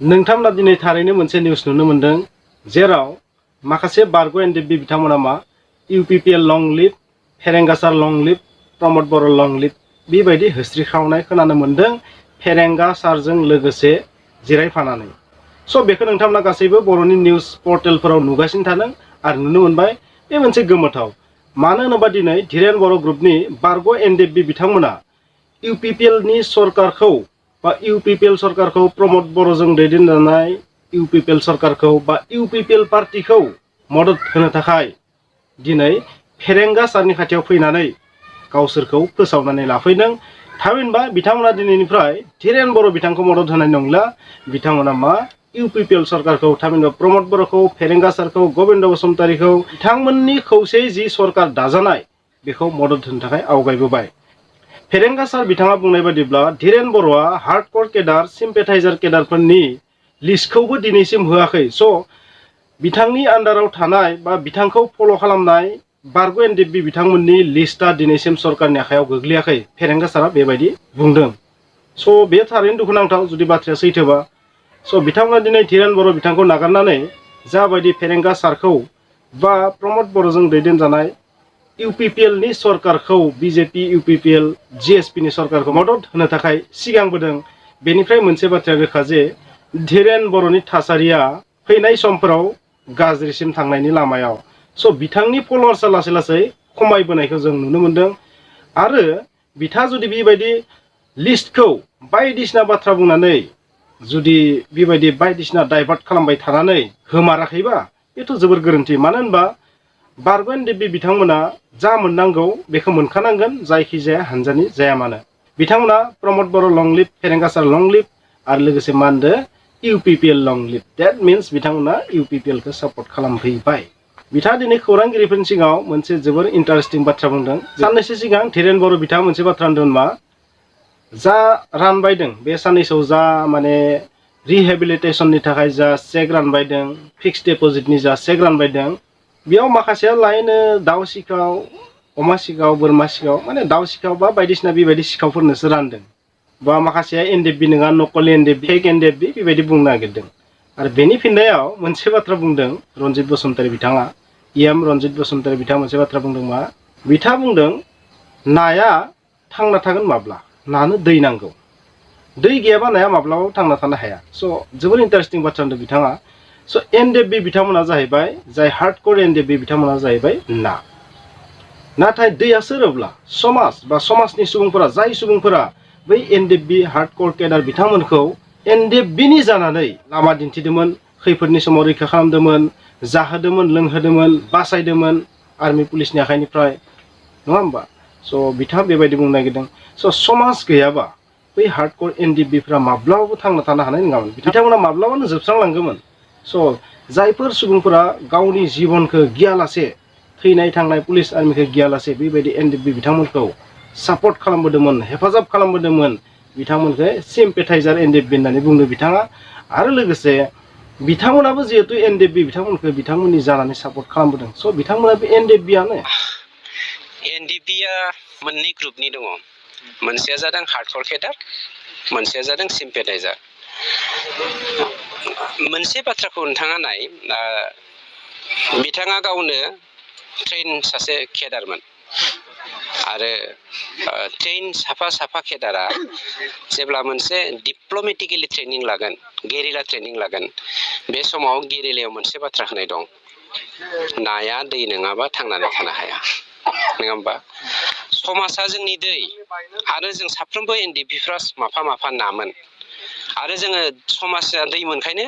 नोंथांमोना दिनै थारैनो मोनसे निउस नुनो मोनदों जेराव माखासे बारग' एनडिएफबि बिथांमोना मा इउपिपिएल लं लिभ फेरेंगासार लं लिभ प्रमद बर' लं लिभ बेबायदि होस्रिखावनाय खोनानो मोनदों फेरेंगासारजों लोगोसे जिरायफानानै। स' बेखौ नोंथांमोना गासैबो बर'नि निउस पर्टेलफोराव नुगासिनो थादों आरो नुनो मोनबाय। बे मोनसे गोमोथाव। मानो होनोबा दिनै धीरेन बर' ग्रुपनि बारग' एनडिएफबि बिथांमोना इउपिपिएलनि सरकारखौ बा इउपिपिएल सरकारखौ प्रमद बर'जों दैदेनजानाय इउपिपिएल सरकारखौ बा इउपिपिएल पार्टीखौ मदद होनो थाखाय दिनै फेरेंगासारनि खाथियाव फैनानै गावसोरखौ फोसावनानै लाफैदों। थामहिनबा बिथांमोना दिनैनिफ्राय धीरेन बर' बिथांखौ मदद होनाय नंला। बिथांमोना मा इउपिपिएल सरकारखौ थामहिनबा प्रमद बर'खौ फेरेंगासारखौ गबिन्द बसुमतारीखौ बिथांमोननि खौसेयै जि सरकार दाजानाय बेखौ मदद होनो थाखाय आवगायबोबाय। फेरेंगासार बिथाङा बुंनाय बादिब्ला धीरेन बर'आ हार्डकर केडार सिम्पेथाइजार केडारफोरनि लिस्टखौबो दिनैसिम होआखै। स' बिथांनि आन्डाराव थानाय बा बिथांखौ फल' खालामनाय बारग' एनडिएफबि बिथांमोननि लिस्टआ दिनैसिम सरकारनि आखायाव गोग्लैयाखै फेरेंगासारा बेबायदि बुंदों। स' बे थारैनो दुखुनांथाव जुदि बाथ्राया सैथोबा। स' बिथांमोना दिनै धीरेन बर' बिथांखौ नागारनानै जाबायदि फेरेंगासारखौ बा प्रमद बर'जों दैदेनजानाय इउपिपिएलनि सरकारखौ बिजेपि इउपिपिएल जिएसपिनि सरकारखौ मदद होनो थाखाय सिगांबोदों। बेनिफ्राय मोनसे बाथ्राया रोखा जे धीरेन बर'नि थासारिया फैनाय समफोराव गाज्रिसिम थांनायनि लामायाव। स' बिथांनि फलोवार्सआ लासै लासै खमायबोनायखौ जों नुनो मोनदों। आरो बिथाङा जुदि बेबायदि लिस्टखौ बायदिसिना बाथ्रा बुंनानै जुदि बेबायदि बायदिसिना डाइभार्ट खालामबाय थानानै होमाराखैबा बेथ' जोबोर गोरोन्थि। मानो होनबा बारग' एनडिएफबि बिथांमोना जा मोननांगौ बेखौ मोनखानांगोन जायखिजाया हानजानि जाया मानो। बिथांमोना प्रमद बर' लं लिभ फेरेंगासार लं लिभ आरो लोगोसे मा होनदो इउपिपिएल लं लिभ। देट मिन्स बिथांमोना इउपिपिएलखौ सापर्ट खालामफैबाय। बिथाङा दिनै खौरांगिरिफोरनि सिगाङाव मोनसे जोबोर इन्टारेस्टिं बाथ्रा बुंदों। साननैसो सिगां धीरेन बर' बिथाङा मोनसे बाथ्रा होनदोंमोन मा जा रानबायदों बे साननैसोआव जा माने रिहेबिलिटेसननि थाखाय जा चेक रानबायदों फिक्स डिप'जिटनि जा चेक रानबायदों बेयाव माखासेया लायनो दाउ सिखाव अमा सिखाव बोरमा सिखाव माने दाउ सिखाव बा बायदिसिना बेबायदि सिखावफोरनोसो रानदों बा माखासेया एनडिएफबि नङा नकलि एनडिएफबि फेक एनडिएफबि बेबायदि बुंनो नागिरदों। आरो बेनि फिननायाव मोनसे बाथ्रा बुंदों रनजित बसुमतारी बिथाङा रनजित बसुमतारी बिथाङा मोनसे बाथ्रा बुंदों मा बिथाङा बुंदों नाया थांना थागोन माब्ला नानो दै नांगौ दै गैयाबा नाया माब्लाबाबो थांना थानो हाया। स' जोबोर इन्टारेस्टिं बाथ्रा होनदों बिथाङा। स' एनडिएफबि बिथांमोना जाहैबाय जाय हार्डकर एनडिएफबि बिथांमोना जाहैबाय ना। नाथाय दैया सोरोब्ला समाज बा समाजनि सुबुंफोरा जाय सुबुंफोरा बै एनडिएफबि हार्डकर केडार बिथांमोनखौ एनडिएफबिनि जानानै लामा दिन्थिदोंमोन खैफोदनि समाव रैखा खालामदोंमोन जाहोदोंमोन लोंहोदोंमोन बासायदोंमोन आर्मि पुलिसनि आखाइनिफ्राय नङा होमबा। स' बिथाङा बेबायदि बुंनो नागिरदों। स' समाज गैयाबा बै हार्डकर एनडिएफबिफ्रा माब्लाबाबो थांना थानो हानाय नङामोन। बिथांमोना माब्लाबानो जोबस्रांलांगौमोन। स' जायफोर सुबुंफोरा गावनि जिबनखौ गियालासे थैनाय थांनाय पुलिस आर्मिखौ गियालासे बेबायदि एनडिएफबि बिथांमोनखौ सापर्ट खालामबोदोंमोन हेफाजाब खालामबोदोंमोन बिथांमोनखौ सिम्पेथाइजार एनडिएफबि होननानै बुंदों बिथाङा। आरो लोगोसे बिथांमोनाबो जिहेतु एनडिएफबि बिथांमोनखौ बिथांमोननि जानानै सापर्ट खालामबोदों। स' बिथांमोना बे एनडिएफबिआनो। एनडिएफबिआ मोननै ग्रुपनि दङ। मोनसेया जादों हार्डकर केडार मोनसेया जादों सिम्पेथाइजार। मोनसे बाथ्राखौ नोंथाङा नाय बिथाङा गावनो ट्रेन सासे केडारमोन आरो ट्रेन साफा केडारा जेब्ला मोनसे डिप्ल'मेटिकेलि ट्रेनिं लागोन गेरिला ट्रेनिं लागोन बे समाव गेरिलायाव मोनसे बाथ्रा होनाय दं नाया दै नङाबा थांनानै थानो हाया नङा होमबा। समाजा जोंनि दै आरो जों साफ्रोमबो एनडिएफबिफ्रा माफा नामोन आरो जोङो समाजा दै मोनखायनो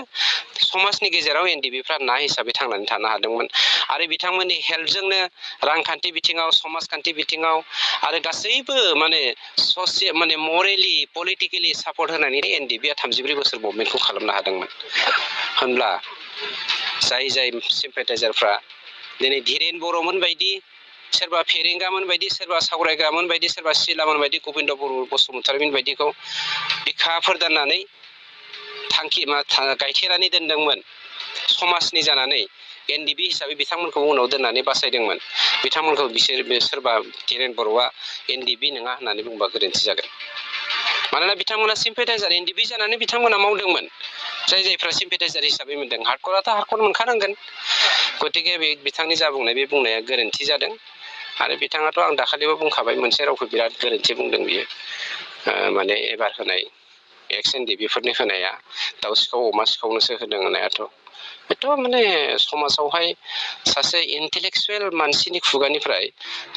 समाजनि गेजेराव एनडिएफबिफ्रा ना हिसाबै थांनानै थानो हादोंमोन आरो बिथांमोननि हेल्पजोंनो रांखान्थि बिथिङाव समाजखान्थि बिथिङाव आरो गासैबो माने मरेलि पलिटिकेलि सापर्ट होनानै एनडिएफबिआ 33 बोसोर मुभमेन्टखौ खालामनो हादोंमोन। होनब्ला जाय सिम्पेथाइजारफ्रा दिनै धीरेन बर'मोन बायदि सोरबा फेरेंगामोन बायदि सोरबा सावरायग्रामोन बायदि सोरबा सिलामोन बायदि गबिन्द बर' बसुमतारीमोन बायदिखौ बिखाफोर दाननानै गायथेनानै दोनदोंमोन समाजनि जानानै एनडिएफबि हिसाबै बिथांमोनखौ उनाव दोननानै बासायदोंमोन। बिथांमोनखौ सोरबा धीरेन बर'आ एनडिएफबि नङा होननानै बुंबा गोरोन्थि जागोन। मानोना बिथांमोना सिम्पेथाइजार एनडिएफबि जानानै बिथांमोना मावदोंमोन जायफ्रा सिम्पेटाइजार हिसाबै मोनदों हार्डक'राथ' हार्डक'र मोनखानांगोन गतिके बे बिथांनि जा बुंनाय बे बुंनाया गोरोन्थि जादों आरो बिथाङाथ' आं दाखालिबो बुंखाबाय मोनसे रावखौ बिराद गोरोन्थि बुंदों बियो माने एबार होनाय एक्स एन डि बेफोरनि होनाया दाउ सिखाव अमा सिखावनोसो होदों होननायाथ' बेथ' माने समाजावहाय सासे इन्टेलेक्सुवेल मानसिनि खुगानिफ्राय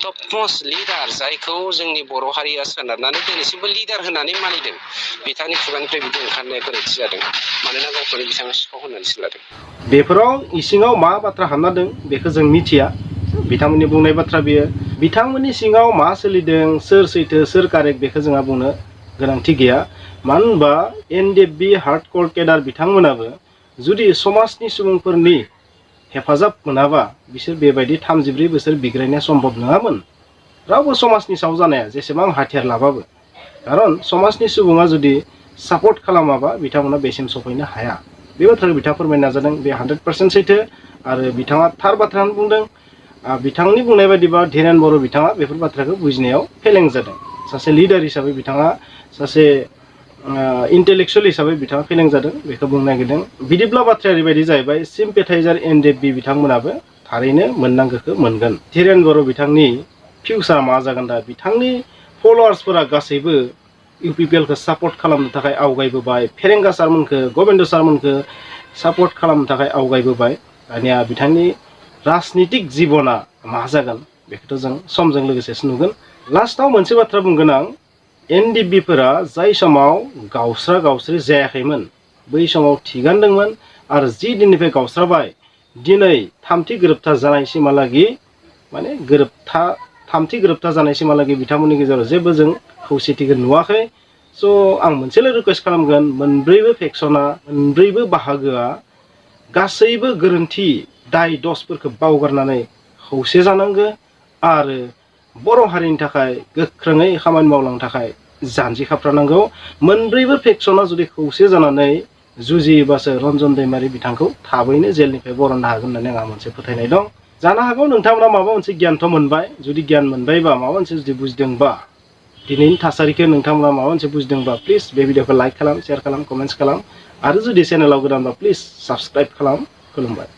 टप मोस्ट लिडार जायखौ जोंनि बर' हारिया सोनारनानै दिनैसिमबो लिडार होनानै मानिदों बिथांनि खुगानिफ्राय बिदि ओंखारनाया गोरोन्थि जादों मानोना गावखौनो बिथाङा सिखाव होननानैसो लादों। बेफोराव इसिङाव मा बाथ्रा हाबना दं बेखौ जों मिथिया बिथांमोननि बुंनाय बाथ्रा बियो बिथांमोननि सिङाव मा सोलिदों सोर सैथो सोर कारेक्ट बेखौ जोंहा बुंनो गोनांथि गैया मानो होनबा एनडिएफबि हार्डक'र केडार बिथांमोनाबो जुदि समाजनि सुबुंफोरनि हेफाजाब मोनाबा बिसोर बेबायदि 34 बोसोर बिग्रायनाया सम्भब नङामोन रावबो समाजनि सायाव जानाया जेसेबां हाथियार लाबाबो खारन समाजनि सुबुङा जुदि सापर्ट खालामाबा बिथांमोना बेसिम सफैनो हाया बे बाथ्राखौ बिथाङा फोरमायनो नाजादों बे 100% सैथो आरो बिथाङा थार बाथ्राखौनो बुंदों बिथांनि बुंनाय बायदिबा धीरेन बर' बिथाङा बेफोर बाथ्राखौ बुजिनायाव फेलें जादों सासे लिडार हिसाबै बिथाङा सासे इन्टेलेक्सुवेल हिसाबै बिथाङा फेलें जादों बेखौ बुंनो नागिरदों बिदिब्ला बाथ्राया ओरैबायदि जाहैबाय सिम्पेटाइजार एनडिएफबि बिथांमोनाबो थारैनो मोननांगौखौ मोनगोन धीरेन बर' बिथांनि फिउचारा मा जागोन दा बिथांनि फलोवार्सफोरा गासैबो इउपिपिएलखौ सापर्ट खालामनो थाखाय आवगायबोबाय फेरेंगा सारमोनखौ गबिन्द सारमोनखौ सापर्ट खालामनो थाखाय आवगायबोबाय दानिया बिथांनि राजनितिक जिबना मा जागोन बेखौथ' जों समजों लोगोसेसो नुगोन लास्टाव मोनसे बाथ्रा बुंगोन आं एनडिएफबिफोरा जाय समाव गावस्रा जायाखैमोन बै समाव थिगानो दंमोन आरो जि दिननिफ्राय गावस्राबाय दिनै थामथि गोरोबथा जानायसिमहालागै माने थामथि गोरोबथा जानायसिमहालागै बिथांमोननि गेजेराव जेबो जों खौसेथिखौ नुवाखै स' आं मोनसेल' रिकुवेस्ट खालामगोन मोनब्रैबो फेक्सना मोनब्रैबो बाहागोआ गासैबो गोरोन्थि दाय दसफोरखौ बावगारनानै खौसे जानांगौ आरो बर' हारिनि थाखाय गोख्रोङै खामानि मावलांनो थाखाय जानजि खाफ्रानांगौ मोनब्रैबो फेक्सना जुदि खौसे जानानै जुजियोबासो रन्जन दैमारि बिथांखौ थाबैनो जेलनिफ्राय बरननो हागोन होननानै आंहा मोनसे फोथायनाय दं जानो हागौ नोंथांमोना माबा मोनसे गियानथ' मोनबाय जुदि गियान मोनबायबा माबा मोनसे जुदि बुजिदोंबा दिनैनि थासारिखौ नोंथांमोना माबा मोनसे बुजिदोंबा प्लिज बे भिडिअखौ लाइक खालाम शेयार खालाम कमेन्ट्स खालाम आरो जुदि चेनेलाव गोदानबा प्लिज साबस्क्राइब खालाम खुलुमबाय।